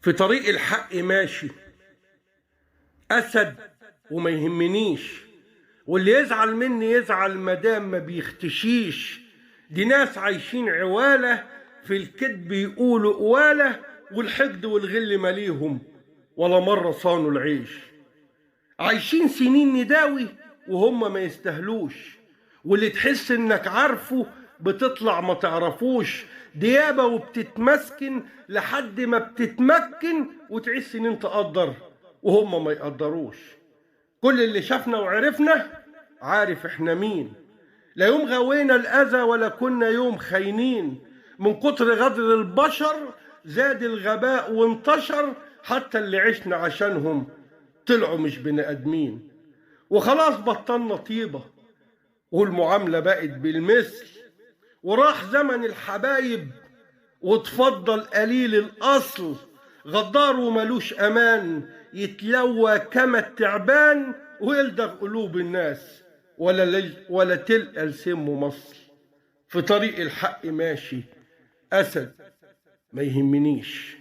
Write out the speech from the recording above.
في طريق الحق ماشي أسد وما يهمنيش، واللي يزعل مني يزعل مدام ما بيختشيش. دي ناس عايشين عوالة، في الكذب يقولوا قوالة، والحقد والغل ماليهم ولا مرة صانوا العيش. عايشين سنين نداوي وهم ما يستهلوش، واللي تحس انك عارفه بتطلع ما تعرفوش. ديابة وبتتمسكن لحد ما بتتمكن، وتعيش سنين تقدر وهم ما يقدروش. كل اللي شافنا وعرفنا عارف احنا مين، لا يوم غوينا الأذى ولا كنا يوم خاينين. من كتر غدر البشر زاد الغباء وانتشر، حتى اللي عشنا عشانهم طلعوا مش بني آدمين. وخلاص بطلنا طيبة والمعاملة بقت بالمثل، وراح زمن الحبايب وتفضل قليل الأصل. غدار وملوش أمان، يتلوى كما التعبان ويلدغ قلوب الناس، ولا تلقى لسمه مصل. في طريق الحق ماشي أسد ما يهمنيش.